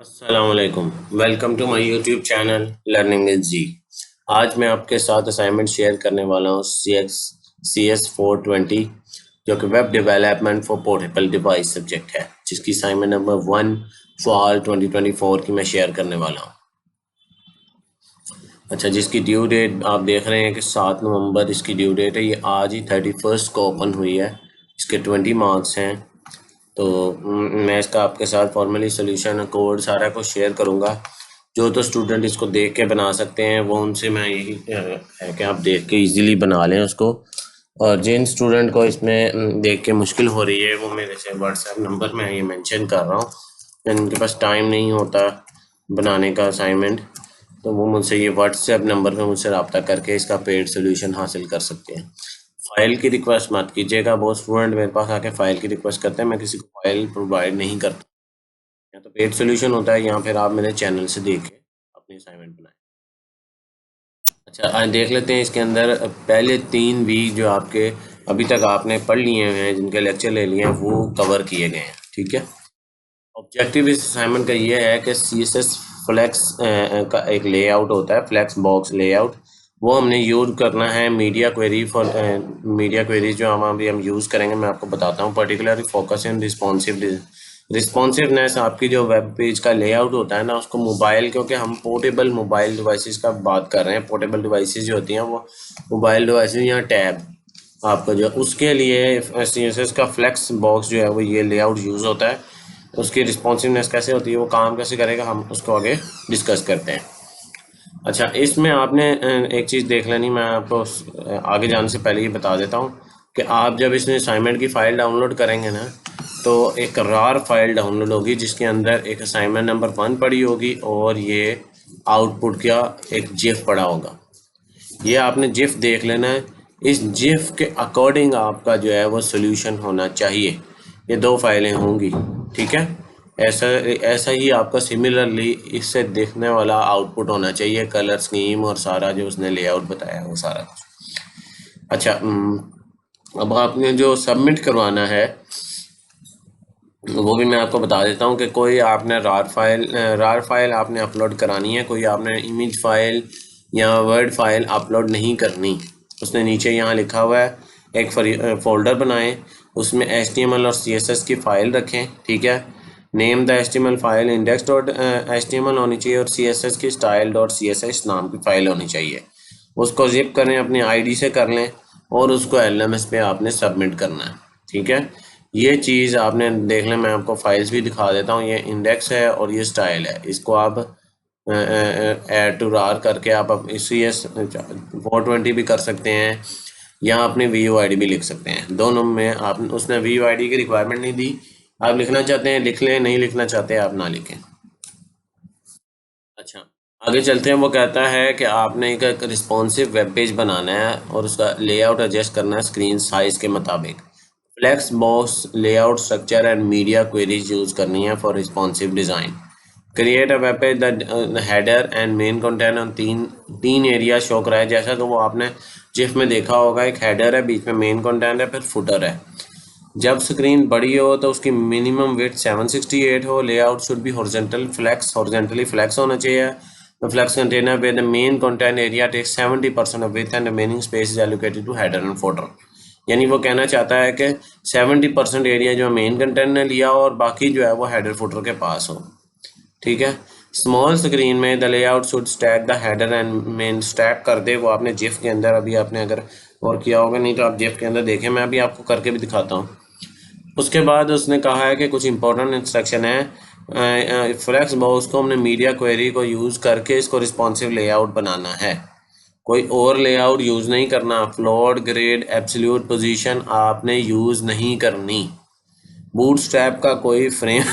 अस्सलामुअलैकुम। Welcome to my YouTube channel learning is जी। आज मैं आपके साथ असाइनमेंट शेयर करने वाला हूँ CS420 जो कि web development for portable device subject है, जिसकी असाइनमेंट नंबर 1 फॉल 2024 की मैं शेयर करने वाला हूँ। अच्छा, जिसकी ड्यू डेट आप देख रहे हैं कि 7 नवंबर इसकी ड्यू डेट है। ये आज ही 31 को ओपन हुई है। इसके 20 मार्क्स हैं। तो मैं इसका आपके साथ फॉर्मली सोल्यूशन कोड सारा कुछ शेयर करूँगा। जो तो स्टूडेंट इसको देख के बना सकते हैं वो उनसे मैं यही है कि आप देख के इजीली बना लें उसको। और जिन स्टूडेंट को इसमें देख के मुश्किल हो रही है वो मेरे से व्हाट्सएप नंबर में ये मेंशन कर रहा हूँ। जिनके पास टाइम नहीं होता बनाने का असाइनमेंट, तो वो मुझसे ये व्हाट्सएप नंबर पे मुझसे रब्ता करके इसका पेड सोल्यूशन हासिल कर सकते हैं। फाइल की रिक्वेस्ट मत कीजिएगा। बहुत स्टूडेंट मेरे पास आके फाइल की रिक्वेस्ट करते हैं, मैं किसी को फाइल प्रोवाइड नहीं करता। या तो पेड सोल्यूशन होता है या फिर आप मेरे चैनल से देख के अपनी असाइनमेंट बनाएं। अच्छा, आज देख लेते हैं इसके अंदर पहले 3 वीक जो आपके अभी तक आपने पढ़ लिए हैं, जिनके लेक्चर ले लिए हैं, वो कवर किए गए हैं। ठीक है। ऑब्जेक्टिव इस असाइनमेंट का ये है कि CSS फ्लैक्स का एक लेआउट होता है, फ्लैक्स बॉक्स लेआउट। वो हमने यूज़ करना है media query for media queries जो हम यूज़ करेंगे। मैं आपको बताता हूँ। Particularly focus in responsiveness. आपकी जो वेब पेज का लेआउट होता है ना, उसको मोबाइल, क्योंकि हम पोर्टेबल मोबाइल डिवाइसेस का बात कर रहे हैं। पोर्टेबल डिवाइसेस जो होती हैं वो मोबाइल डिवाइसेस या टैब आपका जो, उसके लिए CSS का फ्लैक्स बॉक्स जो है वो ये लेआउट यूज़ होता है। उसकी रिस्पॉन्सिवनेस कैसे होती है, वो काम कैसे करेगा, हम उसको आगे डिस्कस करते हैं। अच्छा, इसमें आपने एक चीज़ देख लेनी। मैं आपको आगे जाने से पहले ही बता देता हूँ कि आप जब इसमें असाइनमेंट की फ़ाइल डाउनलोड करेंगे ना, तो एक रार फाइल डाउनलोड होगी जिसके अंदर एक असाइनमेंट नंबर 1 पड़ी होगी और ये आउटपुट का एक जिफ पड़ा होगा। ये आपने जिफ देख लेना है। इस जिफ के अकॉर्डिंग आपका जो है वो सोल्यूशन होना चाहिए। ये 2 फाइलें होंगी। ठीक है। ऐसा ऐसा ही आपका सिमिलरली इससे देखने वाला आउटपुट होना चाहिए, कलर स्कीम और सारा जो उसने लेआउट बताया वो सारा कुछ। अच्छा, अब आपने जो सबमिट करवाना है वो भी मैं आपको बता देता हूँ कि कोई आपने रार फाइल आपने अपलोड करानी है। कोई आपने इमेज फाइल या वर्ड फाइल अपलोड नहीं करनी। उसने नीचे यहाँ लिखा हुआ है, एक फोल्डर बनाएं, उसमें HTML और CSS की फ़ाइल रखें। ठीक है। Name the HTML file index.html होनी चाहिए और CSS की style.css नाम की फ़ाइल होनी चाहिए। उसको जिप करें, अपनी ID से कर लें और उसको LMS पे आपने सबमिट करना है। ठीक है। ये चीज़ आपने देख लें। मैं आपको फाइल्स भी दिखा देता हूँ। ये इंडेक्स है और ये स्टाइल है। इसको आप ऐड टू रार करके आप CS420 भी कर सकते हैं या अपनी VUID भी लिख सकते हैं। दोनों में आप, उसने VUID की रिक्वायरमेंट नहीं दी। आप लिखना चाहते हैं लिख लें, नहीं लिखना चाहते आप ना लिखें। अच्छा, आगे चलते हैं। वो कहता है कि आपने एक रिस्पॉन्सिव वेब पेज बनाना है और उसका लेआउट एडजस्ट करना है स्क्रीन साइज के मुताबिक। Flex box layout structure and media queries use करनी है for responsive design. Create a web page the header and main content on तीन एरिया शो कराए। जैसा कि वो आपने जिफ में देखा होगा, एक हेडर है, बीच में मेन कंटेंट है, फिर फुटर है। जब स्क्रीन बड़ी हो तो उसकी मिनिमम विड्थ 768 हो। Layout should be horizontally flex होना चाहिए। The flex container with the main content area takes 70% of width and remaining space is allocated to header and footer. यानी वो कहना चाहता है कि 70% एरिया जो मेन कंटेंट ने लिया हो और बाकी जो है वो हेडर फुटर के पास हो। ठीक है। स्मॉल स्क्रीन में the layout should stack the header and main stack कर दे। वो आपने जिफ के अंदर अभी आपने अगर और किया होगा, नहीं तो आप जिफ के अंदर देखें, मैं अभी आपको करके भी दिखाता हूँ। उसके बाद उसने कहा है कि कुछ इंपॉर्टेंट इंस्ट्रक्शन है। फ्लेक्स बॉक्स को हमने मीडिया क्वेरी को यूज़ करके इसको रिस्पॉन्सिव लेआउट बनाना है। कोई और लेआउट यूज़ नहीं करना। फ्लोट, ग्रिड, एब्सोल्यूट पोजीशन आपने यूज़ नहीं करनी। बूटस्ट्रैप का कोई फ्रेम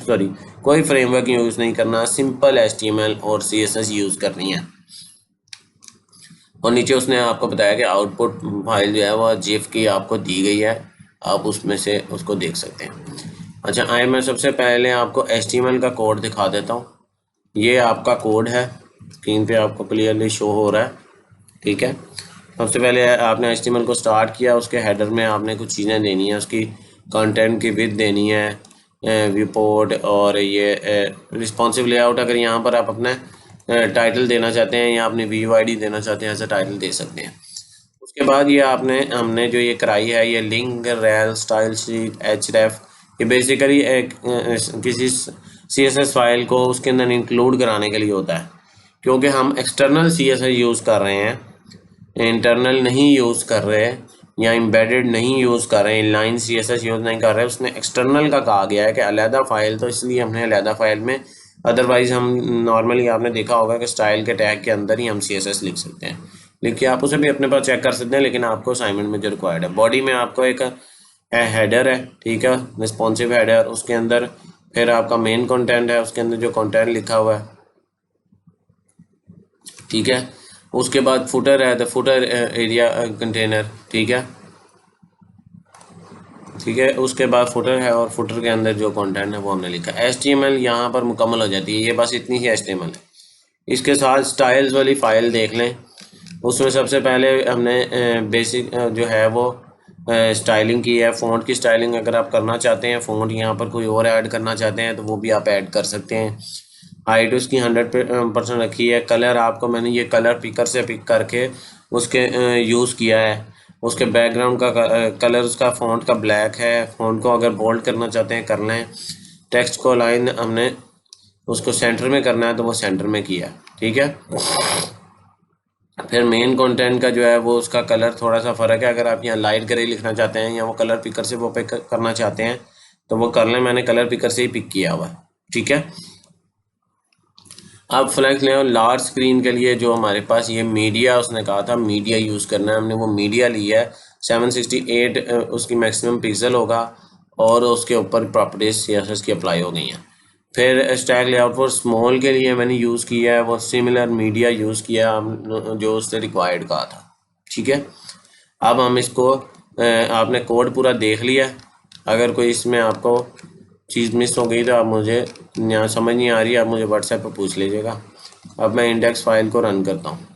सॉरी कोई फ्रेमवर्क यूज़ नहीं करना। सिंपल HTML और CSS यूज़ करनी है। और नीचे उसने आपको बताया कि आउटपुट फाइल जो है वह जिफ की आपको दी गई है। आप उसमें से उसको देख सकते हैं। अच्छा, आए मैं सबसे पहले आपको HTML का कोड दिखा देता हूँ। ये आपका कोड है, स्क्रीन पे आपको क्लियरली शो हो रहा है। ठीक है। सबसे पहले आपने HTML को स्टार्ट किया, उसके हेडर में आपने कुछ चीज़ें देनी है। उसकी कंटेंट की विड्थ देनी है, व्यू पोर्ट और ये रिस्पॉन्सिव लेआउट। अगर यहाँ पर आप अपना टाइटल देना चाहते हैं या अपनी व्यू आईडी देना चाहते हैं, ऐसा टाइटल दे सकते हैं। उसके बाद ये हमने जो ये कराई है ये लिंक रेल स्टाइल शीट एचरेफ, ये बेसिकली एक किसी CSS फाइल को उसके अंदर इंक्लूड कराने के लिए होता है, क्योंकि हम एक्सटर्नल CSS यूज़ कर रहे हैं, इंटरनल नहीं यूज़ कर रहे या एम्बेडेड नहीं यूज़ कर रहे हैं, इनलाइन CSS यूज़ नहीं कर रहे। उसने एक्सटर्नल का कहा गया है कि अलहदा फ़ाइल, तो इसलिए हमने अलहदा फ़ाइल में, अदरवाइज़ हम नॉर्मली आपने देखा होगा कि स्टाइल के टैग के अंदर ही हम CSS लिख सकते हैं। लिखिए, आप उसे भी अपने पास चेक कर सकते हैं, लेकिन आपको असाइनमेंट में जो रिक्वायर्ड है, बॉडी में आपको एक हेडर है, ठीक है, रिस्पॉन्सिव हेडर, उसके अंदर फिर आपका मेन कंटेंट है, उसके अंदर जो कंटेंट लिखा हुआ है, ठीक है। उसके बाद फुटर है, द फुटर एरिया कंटेनर, ठीक है, ठीक है। उसके बाद फुटर है और फुटर के अंदर जो कंटेंट है वो हमने लिखा है। HTML यहाँ पर मुकम्मल हो जाती है, ये बस इतनी ही HTML है। इसके साथ स्टाइल्स वाली फ़ाइल देख लें, उसमें सबसे पहले हमने बेसिक जो है वो स्टाइलिंग की है। फ़ॉन्ट की स्टाइलिंग अगर आप करना चाहते हैं, फ़ॉन्ट यहाँ पर कोई और ऐड करना चाहते हैं तो वो भी आप ऐड कर सकते हैं। हाइट उसकी 100% रखी है। कलर आपको मैंने ये कलर पिकर से पिक करके उसके यूज़ किया है। उसके बैकग्राउंड का कलर उसका फ़ॉन्ट का ब्लैक है। फ़ॉन्ट को अगर बोल्ड करना चाहते हैं कर लें। टेक्स्ट को लाइन हमने उसको सेंटर में करना है तो वो सेंटर में किया, ठीक है। फिर मेन कंटेंट का जो है वो उसका कलर थोड़ा सा फ़र्क है। अगर आप यहाँ लाइट ग्रे लिखना चाहते हैं या वो कलर पिकर से वो पिक करना चाहते हैं तो वो कर लें, मैंने कलर पिकर से ही पिक किया हुआ है, ठीक है। अब फ्लैक्स लें, और लार्ज स्क्रीन के लिए जो हमारे पास ये मीडिया, उसने कहा था मीडिया यूज़ करना है, हमने वो मीडिया लिया है। 768 उसकी मैक्सिमम पिक्सल होगा और उसके ऊपर प्रॉपर्टीज CSS की अप्लाई हो गई हैं। फिर स्टैक लेआउट फॉर स्मॉल के लिए मैंने यूज़ किया है वो सिमिलर मीडिया यूज़ किया जो उससे रिक्वायर्ड कहा था, ठीक है। अब हम इसको आपने कोड पूरा देख लिया। अगर कोई इसमें आपको चीज़ मिस हो गई तो आप मुझे, यहाँ समझ नहीं आ रही, आप मुझे व्हाट्सएप पर पूछ लीजिएगा। अब मैं इंडेक्स फाइल को रन करता हूँ।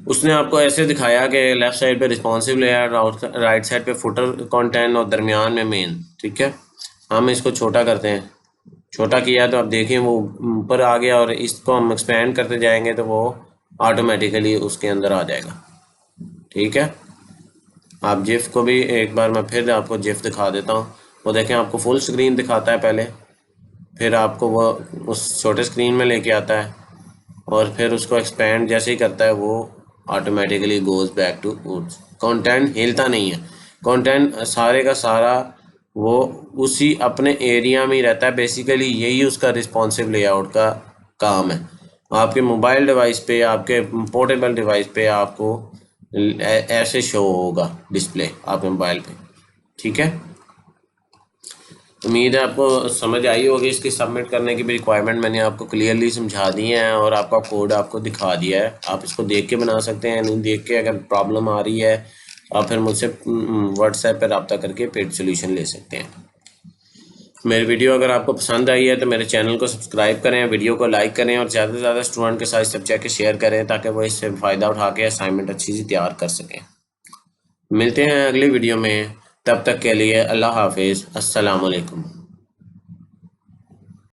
उसने आपको ऐसे दिखाया कि लेफ़्ट साइड पे रिस्पॉन्सिव लेयर, राइट साइड पे फुटर कंटेंट और दरमियान में मेन, ठीक है। हम इसको छोटा करते हैं, छोटा किया तो आप देखें वो ऊपर आ गया, और इसको हम एक्सपेंड करते जाएंगे तो वो ऑटोमेटिकली उसके अंदर आ जाएगा, ठीक है। आप जिफ को भी एक बार मैं फिर आपको जिफ दिखा देता हूँ। वो देखें, आपको फुल स्क्रीन दिखाता है पहले, फिर आपको वो उस छोटे स्क्रीन में लेके आता है, और फिर उसको एक्सपेंड जैसे ही करता है वो automatically goes back to woods. Content हिलता नहीं है, कंटेंट सारे का सारा वो उसी अपने एरिया में ही रहता है। बेसिकली यही उसका रिस्पॉन्सिव लेआउट का काम है। आपके मोबाइल डिवाइस पे, आपके पोर्टेबल डिवाइस पे आपको ऐसे शो होगा डिस्प्ले आपके मोबाइल पे, ठीक है। उम्मीद है आपको समझ आई होगी। इसकी सबमिट करने की भी रिक्वायरमेंट मैंने आपको क्लियरली समझा दी है और आपका कोड आपको दिखा दिया है। आप इसको देख के बना सकते हैं, नहीं देख के अगर प्रॉब्लम आ रही है आप फिर मुझसे व्हाट्सएप पर रब्ता करके पेड सोल्यूशन ले सकते हैं। मेरी वीडियो अगर आपको पसंद आई है तो मेरे चैनल को सब्सक्राइब करें, वीडियो को लाइक करें और ज़्यादा से ज़्यादा स्टूडेंट के साथ सब्जेक्ट के शेयर करें ताकि वो इससे फ़ायदा उठा के असाइनमेंट अच्छी सी तैयार कर सकें। मिलते हैं अगली वीडियो में, तब तक के लिए अल्लाह हाफिज़, अस्सलाम वालेकुम।